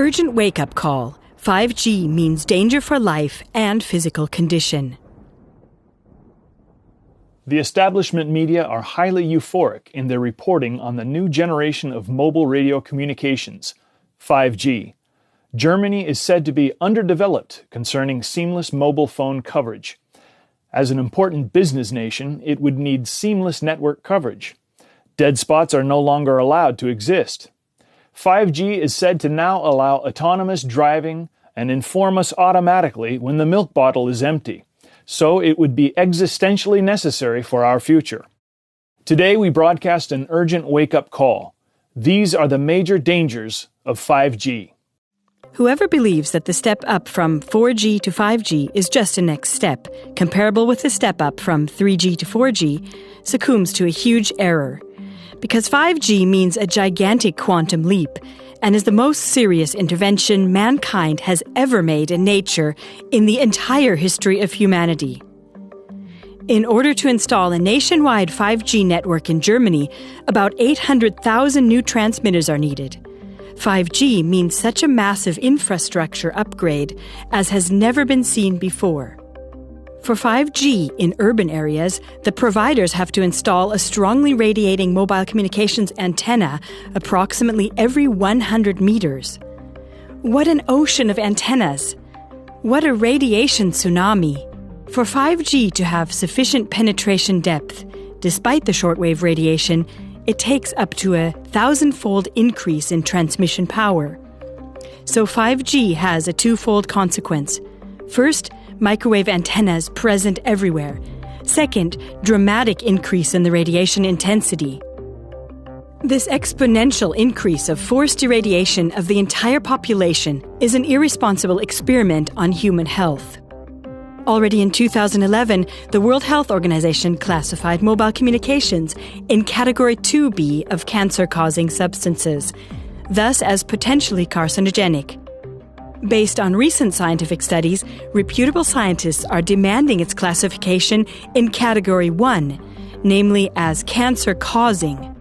Urgent wake-up call. 5G means danger for life and physical condition. The establishment media are highly euphoric in their reporting on the new generation of mobile radio communications, 5G. Germany is said to be underdeveloped concerning seamless mobile phone coverage. As an important business nation, it would need seamless network coverage. Dead spots are no longer allowed to exist. 5G is said to now allow autonomous driving and inform us automatically when the milk bottle is empty. So it would be existentially necessary for our future. Today we broadcast an urgent wake-up call. These are the major dangers of 5G. Whoever believes that the step up from 4G to 5G is just a next step, comparable with the step up from 3G to 4G, succumbs to a huge error. Because 5G means a gigantic quantum leap and is the most serious intervention mankind has ever made in nature in the entire history of humanity. In order to install a nationwide 5G network in Germany, about 800,000 new transmitters are needed. 5G means such a massive infrastructure upgrade as has never been seen before. For 5G in urban areas, the providers have to install a strongly radiating mobile communications antenna approximately every 100 meters. What an ocean of antennas! What a radiation tsunami! For 5G to have sufficient penetration depth, despite the shortwave radiation, it takes up to a 1,000-fold increase in transmission power. So 5G has a twofold consequence. First, microwave antennas present everywhere. Second, dramatic increase in the radiation intensity. This exponential increase of forced irradiation of the entire population is an irresponsible experiment on human health. Already in 2011, the World Health Organization classified mobile communications in Category 2B of cancer-causing substances, thus as potentially carcinogenic. Based on recent scientific studies, reputable scientists are demanding its classification in Category 1, namely as cancer-causing.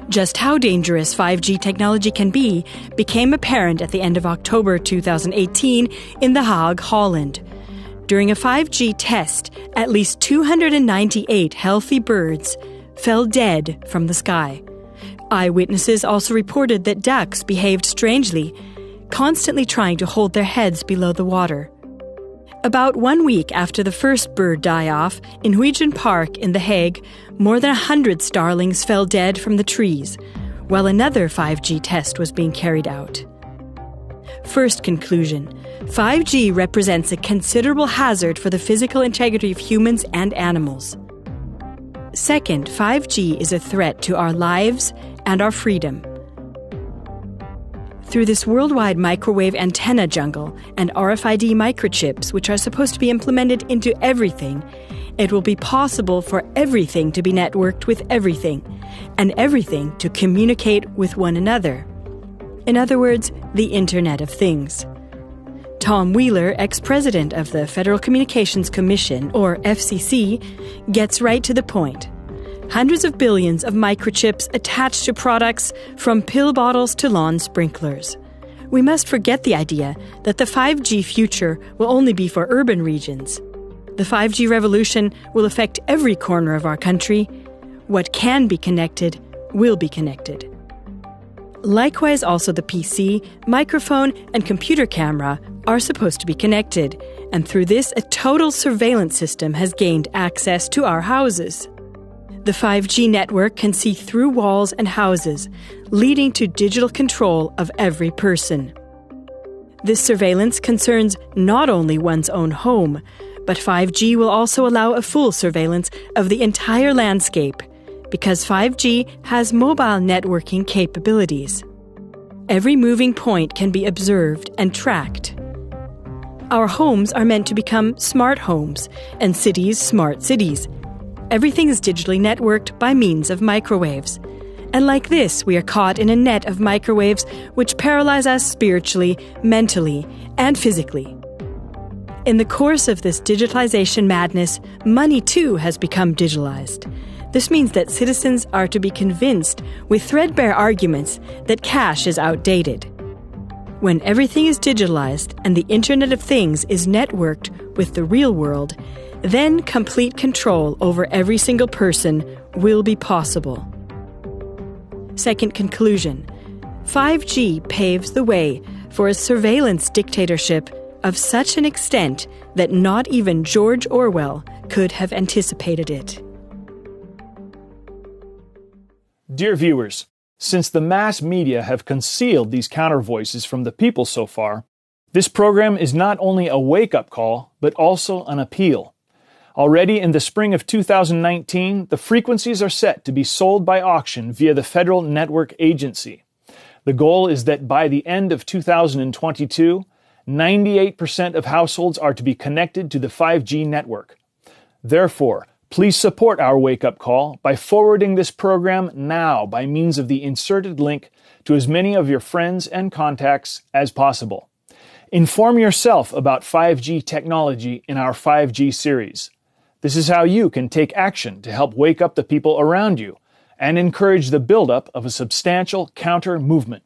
Just how dangerous 5G technology can be became apparent at the end of October 2018 in The Hague, Holland. During a 5G test, at least 298 healthy birds fell dead from the sky. Eyewitnesses also reported that ducks behaved strangely, constantly trying to hold their heads below the water. About 1 week after the first bird die-off, in Huygen Park in The Hague, more than 100 starlings fell dead from the trees, while another 5G test was being carried out. First conclusion: 5G represents a considerable hazard for the physical integrity of humans and animals. Second, 5G is a threat to our lives and our freedom. Through this worldwide microwave antenna jungle and RFID microchips, which are supposed to be implemented into everything, it will be possible for everything to be networked with everything, and everything to communicate with one another. In other words, the Internet of Things. Tom Wheeler, ex-president of the Federal Communications Commission, or FCC, gets right to the point. Hundreds of billions of microchips attached to products from pill bottles to lawn sprinklers. We must forget the idea that the 5G future will only be for urban regions. The 5G revolution will affect every corner of our country. What can be connected will be connected. Likewise, also the PC, microphone, and computer camera are supposed to be connected, and through this, a total surveillance system has gained access to our houses. The 5G network can see through walls and houses, leading to digital control of every person. This surveillance concerns not only one's own home, but 5G will also allow a full surveillance of the entire landscape, because 5G has mobile networking capabilities. Every moving point can be observed and tracked. Our homes are meant to become smart homes, and cities smart cities. Everything is digitally networked by means of microwaves. And like this, we are caught in a net of microwaves which paralyze us spiritually, mentally, and physically. In the course of this digitalization madness, money too has become digitalized. This means that citizens are to be convinced with threadbare arguments that cash is outdated. When everything is digitalized and the Internet of Things is networked with the real world, then complete control over every single person will be possible. Second conclusion, 5G paves the way for a surveillance dictatorship of such an extent that not even George Orwell could have anticipated it. Dear viewers, since the mass media have concealed these counter voices from the people so far, this program is not only a wake-up call, but also an appeal. Already in the spring of 2019, the frequencies are set to be sold by auction via the Federal Network Agency. The goal is that by the end of 2022, 98% of households are to be connected to the 5G network. Therefore, please support our wake-up call by forwarding this program now by means of the inserted link to as many of your friends and contacts as possible. Inform yourself about 5G technology in our 5G series. This is how you can take action to help wake up the people around you and encourage the buildup of a substantial counter-movement.